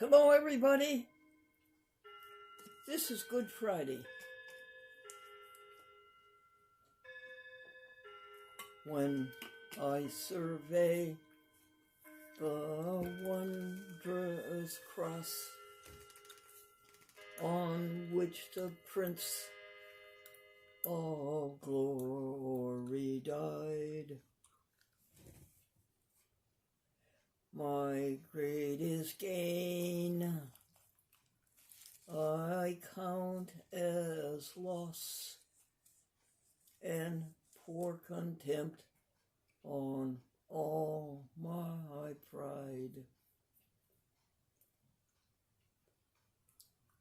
Hello, everybody. This is Good Friday. When I survey the wondrous cross on which the Prince of Glory died, my greatest gain I count as loss and pour contempt on all my pride.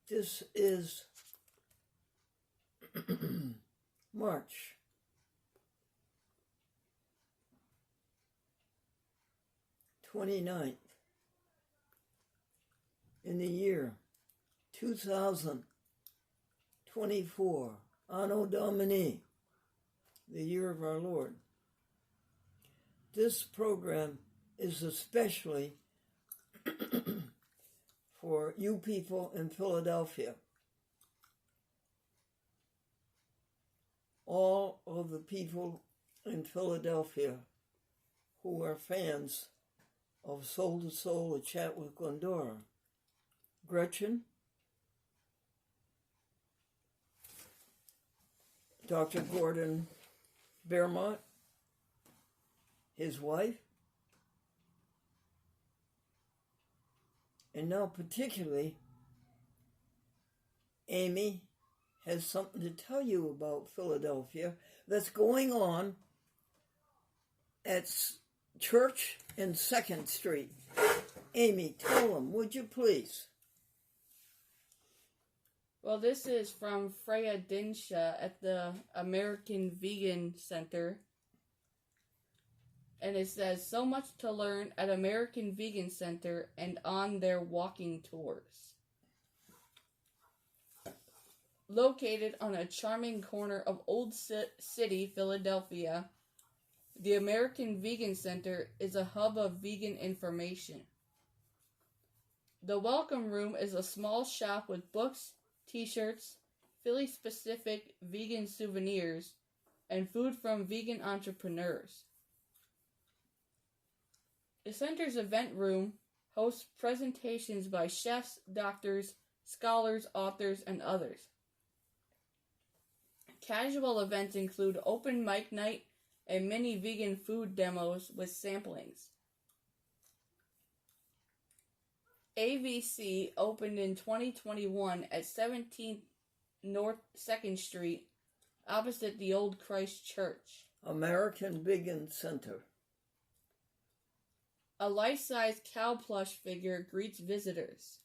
This is March 29th in the year 2024, Anno Domini, the year of our Lord. This program is especially for you people in Philadelphia. All of the people in Philadelphia who are fans of Soul to Soul, A Chat with Glendora. Gretchen, Dr. Gordon Bearmont, his wife, and now particularly Amy has something to tell you about Philadelphia that's going on at Church and 2nd Street. Amy, tell them, would you please? Well, this is from Freya Dinsha at the American Vegan Center. And it says, so much to learn at American Vegan Center and on their walking tours. Located on a charming corner of Old City, Philadelphia, the American Vegan Center is a hub of vegan information. The Welcome Room is a small shop with books, t-shirts, Philly-specific vegan souvenirs, and food from vegan entrepreneurs. The center's event room hosts presentations by chefs, doctors, scholars, authors, and others. Casual events include open mic night and mini vegan food demos with samplings. AVC opened in 2021 at 17th North 2nd Street, opposite the Old Christ Church. American Vegan Center. A life-size cow plush figure greets visitors.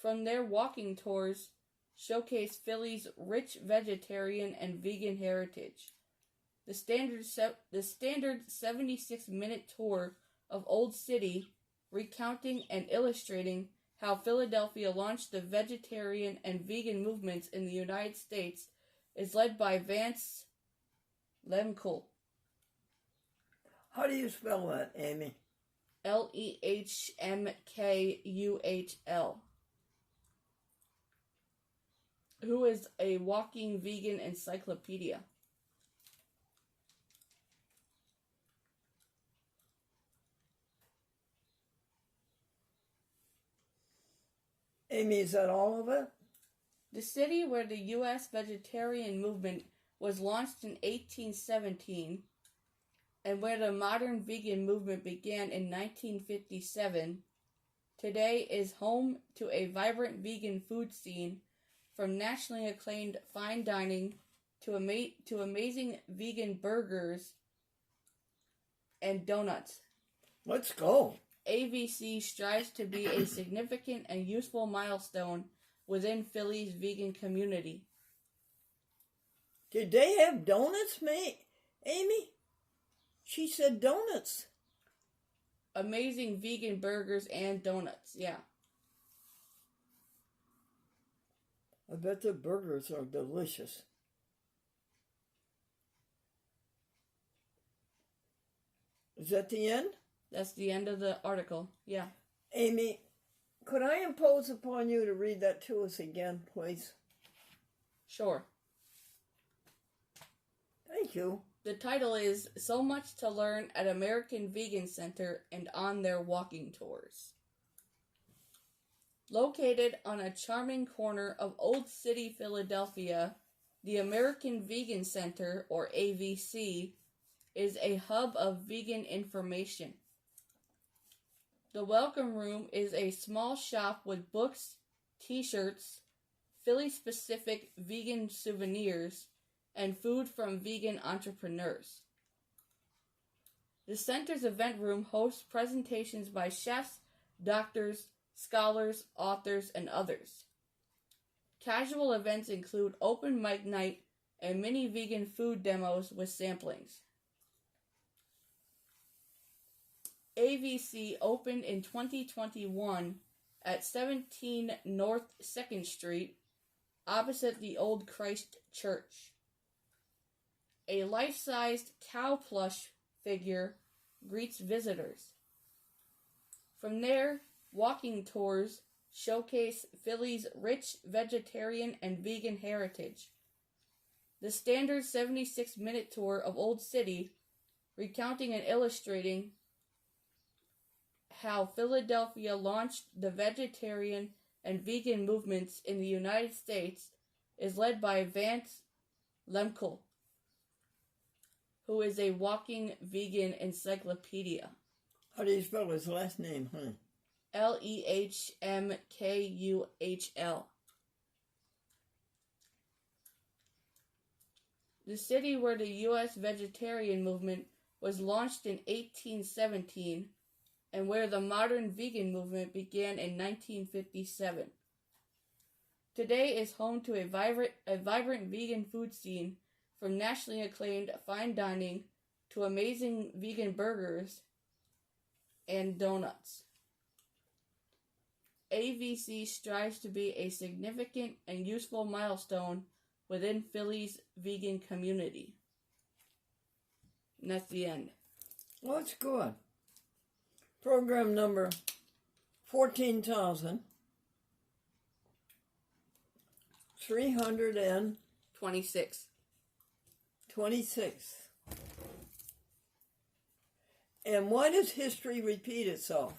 From their walking tours, showcase Philly's rich vegetarian and vegan heritage. The standard 76-minute tour of Old City, recounting and illustrating how Philadelphia launched the vegetarian and vegan movements in the United States, is led by Vance Lemkuhl. How do you spell that, Amy? Lehmkuhl, who is a walking vegan encyclopedia. Amy, is that all of it? The city where the U.S. vegetarian movement was launched in 1817 and where the modern vegan movement began in 1957, today is home to a vibrant vegan food scene, from nationally acclaimed fine dining to amazing vegan burgers and donuts. Let's go. AVC strives to be a significant and useful milestone within Philly's vegan community. Did they have donuts, Amy? She said donuts. Amazing vegan burgers and donuts, yeah. I bet the burgers are delicious. Is that the end? That's the end of the article, yeah. Amy, Could I impose upon you to read that to us again, please? Sure. Thank you. The title is So Much to Learn at American Vegan Center and on Their Walking Tours. Located on a charming corner of Old City, Philadelphia, the American Vegan Center, or AVC, is a hub of vegan information. The Welcome Room is a small shop with books, t-shirts, Philly-specific vegan souvenirs, and food from vegan entrepreneurs. The center's event room hosts presentations by chefs, doctors, scholars, authors, and others. Casual events include open mic night and mini vegan food demos with samplings. AVC opened in 2021 at 17 North 2nd Street, opposite the Old Christ Church. A life-sized cow plush figure greets visitors. From there, walking tours showcase Philly's rich vegetarian and vegan heritage. The standard 76-minute tour of Old City, recounting and illustrating how Philadelphia launched the vegetarian and vegan movements in the United States, is led by Vance Lemkel, who is a walking vegan encyclopedia. How do you spell his last name, honey? Lehmkuhl. The city where the U.S. vegetarian movement was launched in 1817 and where the modern vegan movement began in 1957. Today is home to a vibrant vegan food scene, from nationally acclaimed fine dining to amazing vegan burgers and donuts. AVC strives to be a significant and useful milestone within Philly's vegan community. And that's the end. Well, that's good. Program number 14,326. 26. And why does history repeat itself?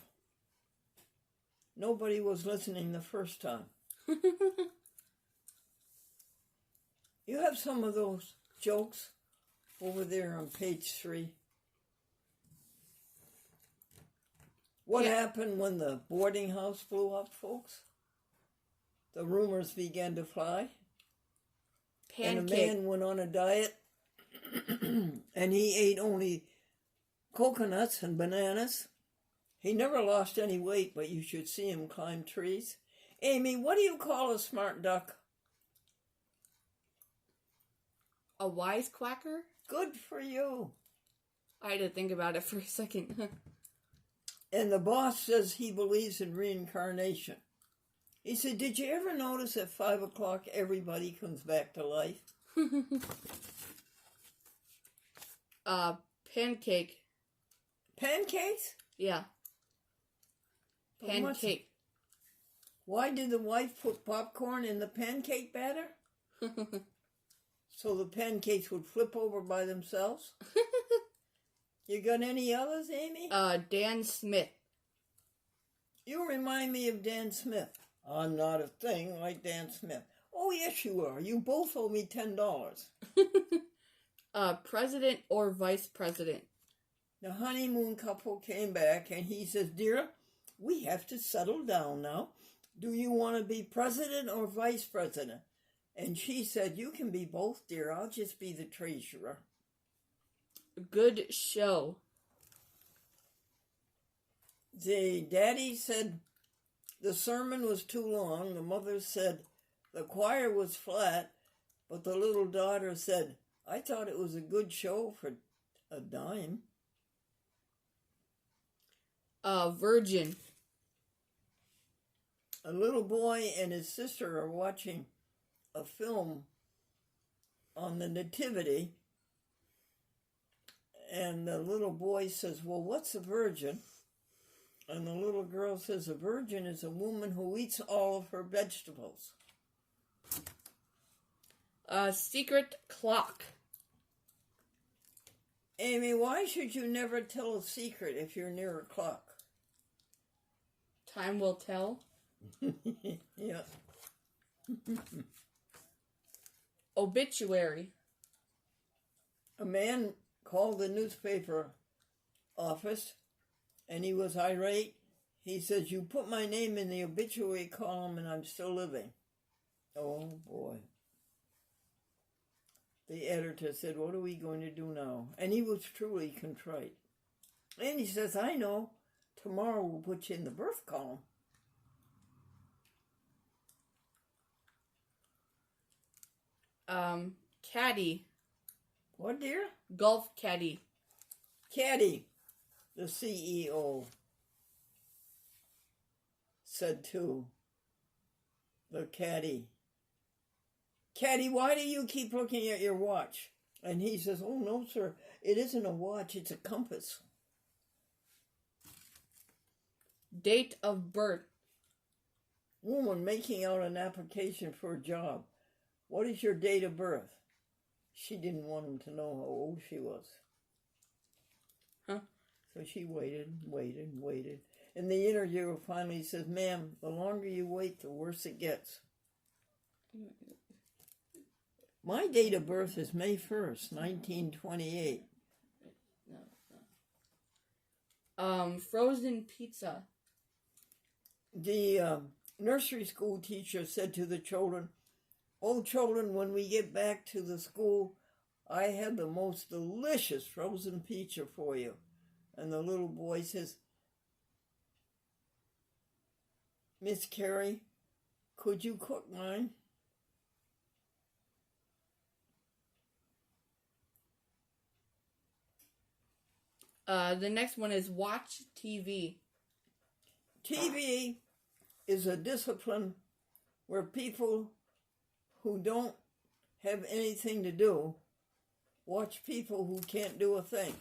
Nobody was listening the first time. You have some of those jokes over there on page 3. What happened when the boarding house blew up, folks? The rumors began to fly. Pancake. And a man went on a diet, and he ate only coconuts and bananas. He never lost any weight, but you should see him climb trees. Amy, what do you call a smart duck? A wisecracker? Good for you. I had to think about it for a second. And the boss says he believes in reincarnation. He said, did you ever notice at 5 o'clock everybody comes back to life? Pancake. Pancakes? Yeah. Pancake. Why did the wife put popcorn in the pancake batter? So the pancakes would flip over by themselves? You got any others, Amy? Dan Smith. You remind me of Dan Smith. I'm not a thing like Dan Smith. Oh, yes, you are. You both owe me $10. President or vice president? The honeymoon couple came back, and he says, dear, we have to settle down now. Do you want to be president or vice president? And she said, you can be both, dear. I'll just be the treasurer. Good show. The daddy said the sermon was too long. The mother said the choir was flat. But the little daughter said, I thought it was a good show for a dime. Virgin. A little boy and his sister are watching a film on the Nativity. And the little boy says, well, what's a virgin? And the little girl says a virgin is a woman who eats all of her vegetables. A secret clock. Amy, why should you never tell a secret if you're near a clock? Time will tell. Yeah. Obituary. A man called the newspaper office and he was irate. He says, you put my name in the obituary column and I'm still living. Oh boy. The editor said, what are we going to do now? And he was truly contrite. And he says, I know. Tomorrow we'll put you in the birth column. Caddy. What, dear? Golf caddy. Caddy, the CEO, said to the caddy, Caddy, why do you keep looking at your watch? And he says, oh, no, sir, it isn't a watch, it's a compass. Date of birth. Woman making out an application for a job. What is your date of birth? She didn't want him to know how old she was. Huh? So she waited. And the interviewer finally says, ma'am, the longer you wait, the worse it gets. My date of birth is May 1st, 1928. Frozen pizza. The nursery school teacher said to the children, oh, children, when we get back to the school, I have the most delicious frozen pizza for you. And the little boy says, Miss Carrie, could you cook mine? The next one is watch TV. TV is a discipline where people who don't have anything to do watch people who can't do a thing.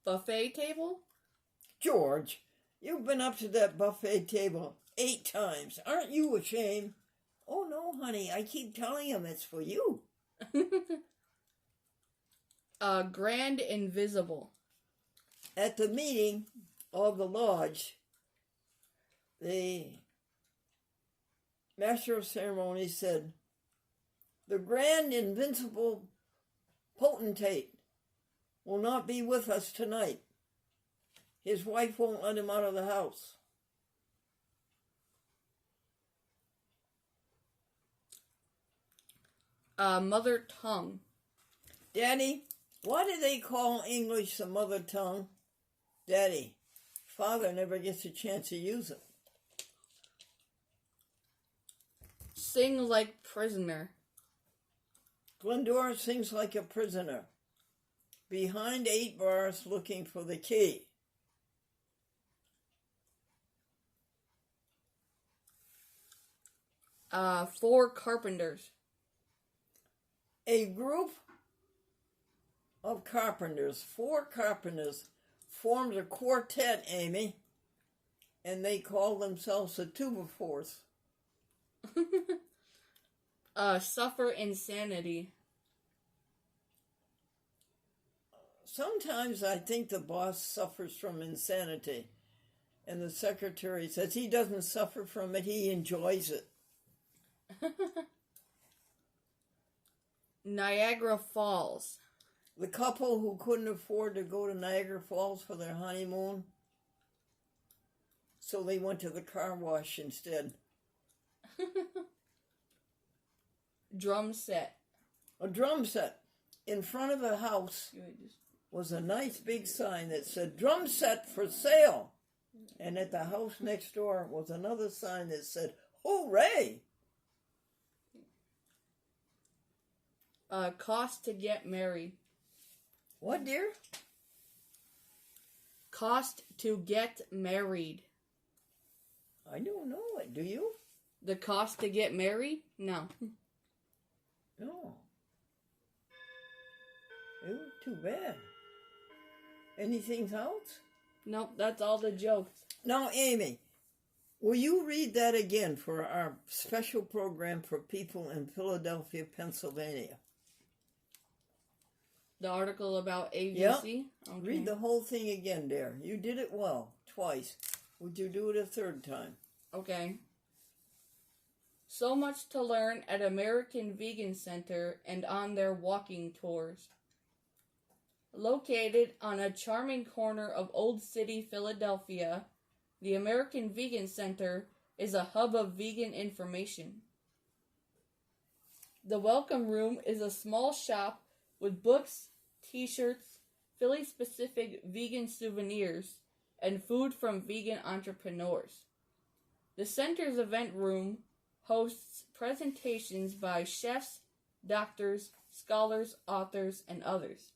Buffet table? George, you've been up to that buffet table 8 times. Aren't you ashamed? Oh, no, honey, I keep telling him it's for you. Grand Invisible. At the meeting of the lodge, the master of ceremonies said, the grand invincible potentate will not be with us tonight. His wife won't let him out of the house. Mother tongue. Daddy, why do they call English the mother tongue? Daddy, father never gets a chance to use it. Sing like prisoner. Glendora sings like a prisoner, behind 8 bars looking for the key. Four carpenters. A group of carpenters, 4 carpenters, formed a quartet, Amy, and they called themselves the Tuba Force. Suffer insanity. Sometimes I think the boss suffers from insanity, and the secretary says he doesn't suffer from it, he enjoys it. Niagara Falls. The couple who couldn't afford to go to Niagara Falls for their honeymoon, so they went to the car wash instead. Drum set. A drum set. In front of the house was a nice big sign that said, drum set for sale. And at the house next door was another sign that said, hooray! Cost to get married. What, dear? Cost to get married. I don't know it. Do you? The cost to get married? No. No. Ew, too bad. Anything else? Nope, that's all the jokes. Now, Amy, will you read that again for our special program for people in Philadelphia, Pennsylvania? The article about AVC? Yeah. Okay. Read the whole thing again, dear. You did it well, twice. Would you do it a third time? Okay. So much to learn at American Vegan Center and on their walking tours. Located on a charming corner of Old City, Philadelphia, the American Vegan Center is a hub of vegan information. The Welcome Room is a small shop with books, t-shirts, Philly-specific vegan souvenirs, and food from vegan entrepreneurs. The center's event room hosts presentations by chefs, doctors, scholars, authors, and others.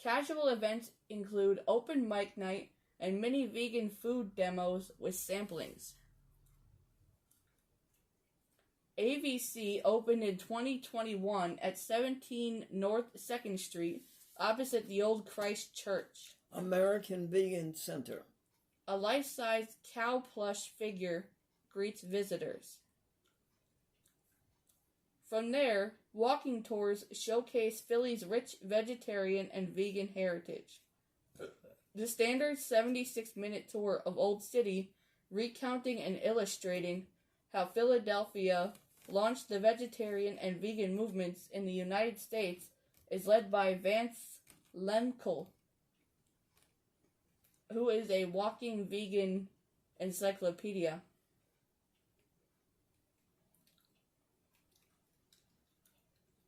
Casual events include open mic night and many vegan food demos with samplings. AVC opened in 2021 at 17 North 2nd Street, opposite the old Christ Church. American Vegan Center. A life-size cow plush figure greets visitors. From there, walking tours showcase Philly's rich vegetarian and vegan heritage. The standard 76-minute tour of Old City, recounting and illustrating how Philadelphia launched the vegetarian and vegan movements in the United States, is led by Vance Lemkel, who is a walking vegan encyclopedia.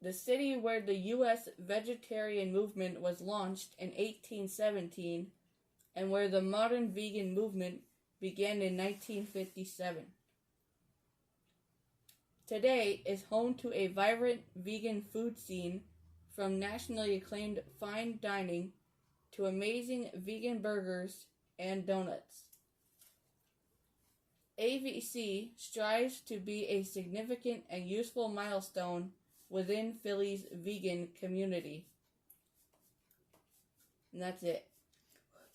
The city where the U.S. vegetarian movement was launched in 1817 and where the modern vegan movement began in 1957. Today is home to a vibrant vegan food scene, from nationally acclaimed fine dining to amazing vegan burgers and donuts. AVC strives to be a significant and useful milestone within Philly's vegan community. And that's it.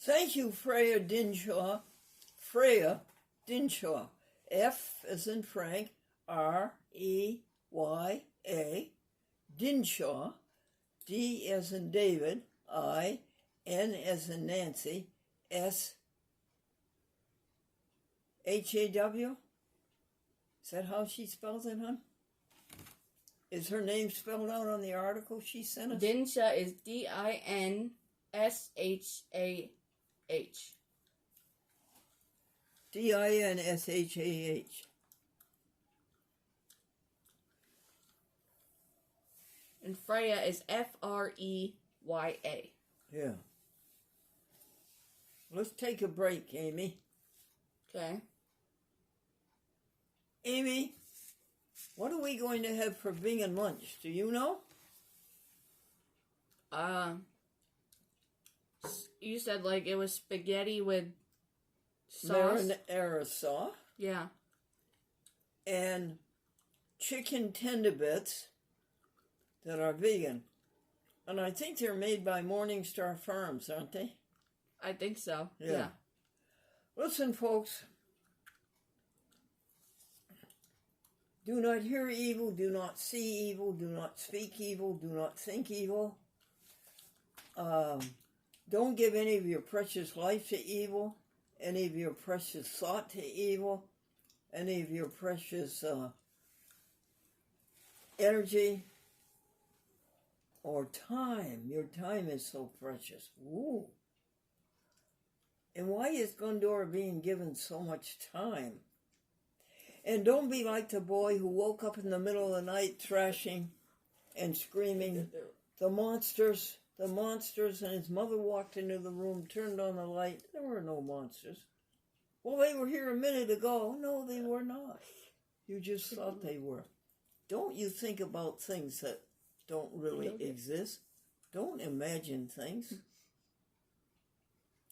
Thank you, Freya Dinshaw. Freya Dinshaw. F as in Frank, R-E-Y-A. Dinshaw. D as in David, I. N as in Nancy, S. H-A-W? Is that how she spells it, hon? Is her name spelled out on the article she sent us? Dinshaw is D-I-N-S-H-A-H. D-I-N-S-H-A-H. And Freya is F-R-E-Y-A. Yeah. Let's take a break, Amy. Okay. Amy, what are we going to have for vegan lunch? Do you know? You said like it was spaghetti with sauce. Marinara sauce. Yeah. And chicken tender bits that are vegan. And I think they're made by Morningstar Farms, aren't they? I think so. Yeah. Yeah. Listen, folks. Do not hear evil, do not see evil, do not speak evil, do not think evil. Don't give any of your precious life to evil, any of your precious thought to evil, any of your precious energy or time. Your time is so precious. Ooh. And why is Gundor being given so much time? And don't be like the boy who woke up in the middle of the night thrashing and screaming, the monsters, and his mother walked into the room, turned on the light. There were no monsters. Well, they were here a minute ago. No, they were not. You just thought they were. Don't you think about things that don't really exist. Don't imagine things.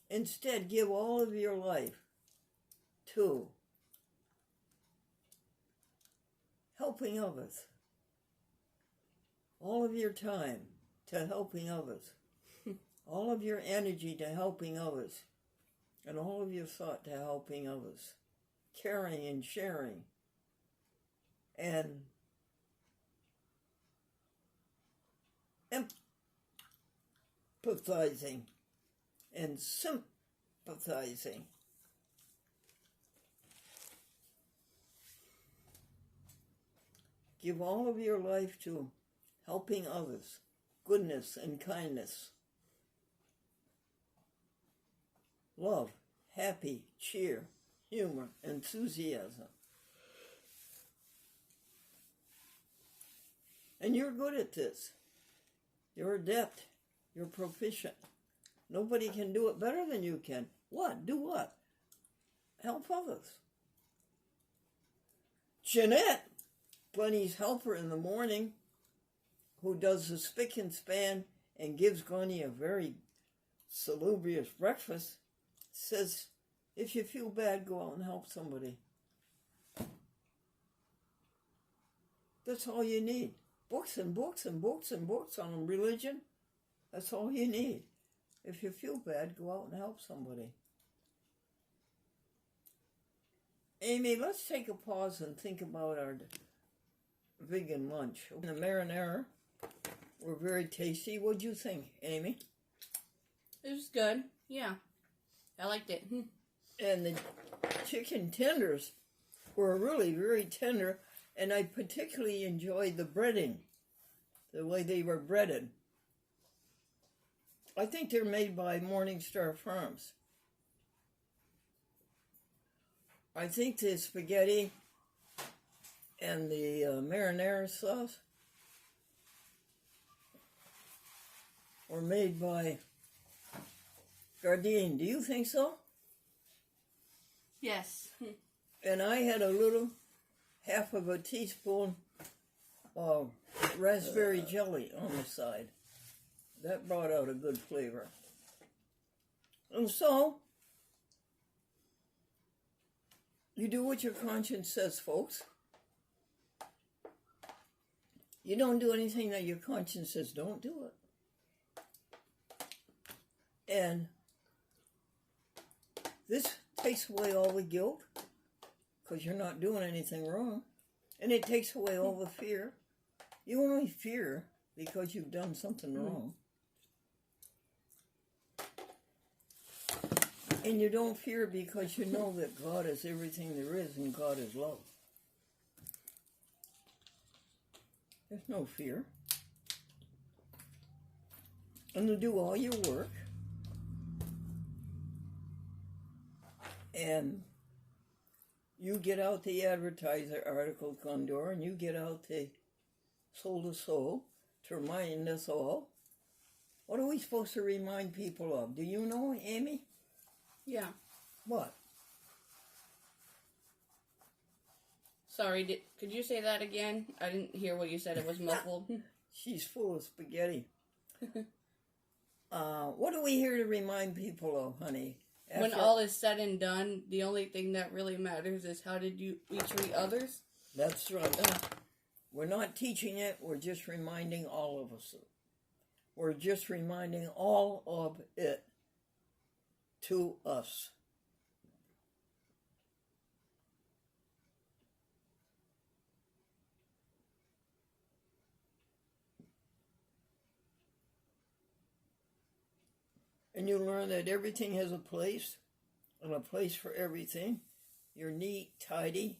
Instead, give all of your life to helping others. All of your time to helping others. All of your energy to helping others. And all of your thought to helping others. Caring and sharing. And empathizing. And sympathizing. Give all of your life to helping others, goodness and kindness, love, happy, cheer, humor, enthusiasm. And you're good at this. You're adept. You're proficient. Nobody can do it better than you can. What? Do what? Help others. Jeanette, Glennie's helper in the morning, who does the spick and span and gives Glennie a very salubrious breakfast, says, if you feel bad, go out and help somebody. That's all you need. Books and books and books and books on religion. That's all you need. If you feel bad, go out and help somebody. Amy, let's take a pause and think about our vegan lunch. The marinara were very tasty. What'd you think, Amy? It was good. Yeah. I liked it. And the chicken tenders were really very tender, and I particularly enjoyed the breading, the way they were breaded. I think they're made by Morningstar Farms. I think the spaghetti and the marinara sauce were made by Gardein. Do you think so? Yes. And I had a little, half of a teaspoon of raspberry jelly on the side. That brought out a good flavor. And so, you do what your conscience says, folks. You don't do anything that your conscience says don't do it. And this takes away all the guilt, because you're not doing anything wrong. And it takes away all the fear. You only fear because you've done something wrong. And you don't fear because you know that God is everything there is and God is love. There's no fear. And you do all your work. And you get out the advertiser article Condor, and you get out the Soul to Soul to remind us all. What are we supposed to remind people of? Do you know, Amy? Yeah. What? Sorry, could you say that again? I didn't hear what you said. It was muffled. She's full of spaghetti. What are we here to remind people of, honey? When all is said and done, the only thing that really matters is how did we treat others? That's right. We're not teaching it. We're just reminding all of us. We're just reminding all of it to us. And you learn that everything has a place, and a place for everything. You're neat, tidy,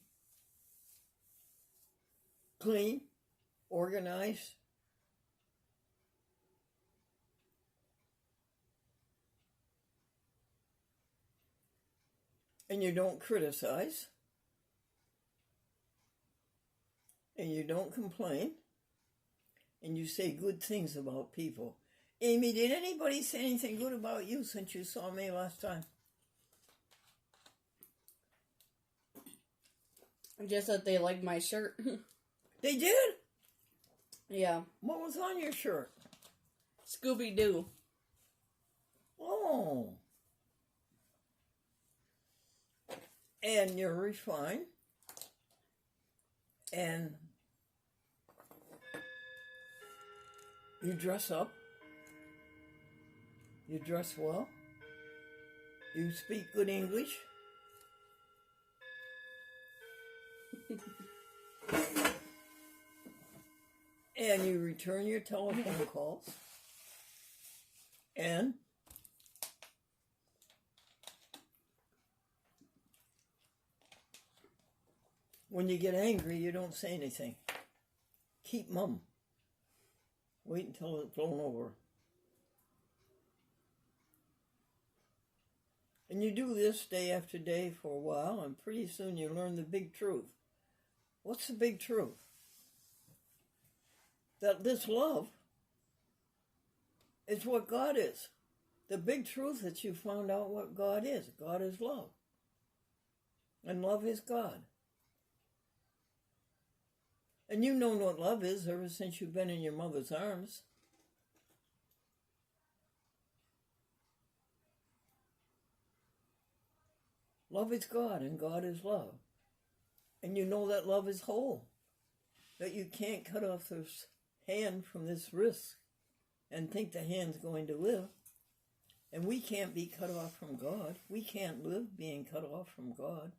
clean, organized. And you don't criticize. And you don't complain. And you say good things about people. Amy, did anybody say anything good about you since you saw me last time? Just that they liked my shirt. They did? Yeah. What was on your shirt? Scooby-Doo. Oh. And you're refined. And you dress up You dress well? You speak good English? And you return your telephone calls? And when you get angry, you don't say anything. Keep mum. Wait until it's blown over. And you do this day after day for a while, and pretty soon you learn the big truth. What's the big truth? That this love is what God is. The big truth that you found out what God is. God is love. And love is God. And you've known what love is ever since you've been in your mother's arms. Love is God and God is love. And you know that love is whole. That you can't cut off this hand from this wrist and think the hand's going to live. And we can't be cut off from God. We can't live being cut off from God.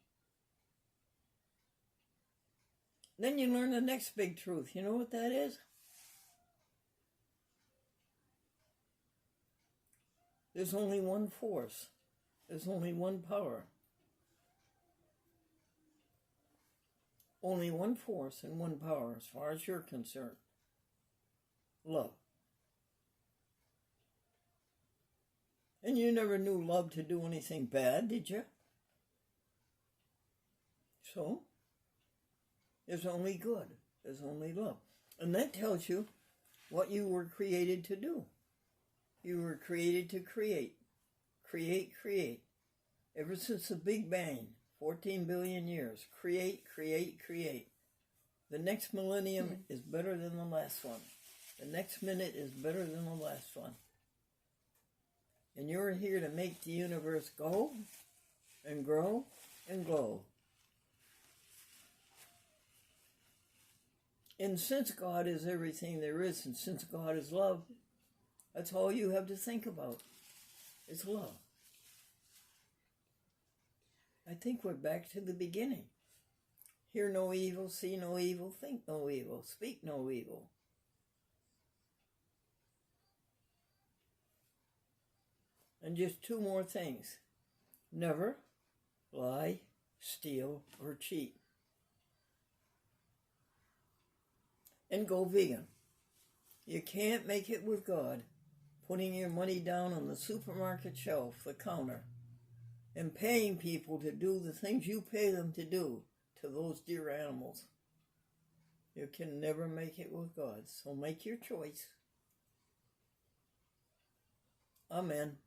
Then you learn the next big truth. You know what that is? There's only one force. There's only one power. Only one force and one power as far as you're concerned. Love. And you never knew love to do anything bad, did you? So, there's only good. There's only love. And that tells you what you were created to do. You were created to create. Create, create. Ever since the Big Bang, 14 billion years. Create, create, create. The next millennium is better than the last one. The next minute is better than the last one. And you're here to make the universe go and grow and glow. And since God is everything there is, and since God is love, that's all you have to think about. It's love. I think we're back to the beginning. Hear no evil, see no evil, think no evil, speak no evil. And just two more things. Never lie, steal, or cheat. And go vegan. You can't make it with God putting your money down on the supermarket shelf, the counter, and paying people to do the things you pay them to do to those dear animals. You can never make it with God, so make your choice. Amen.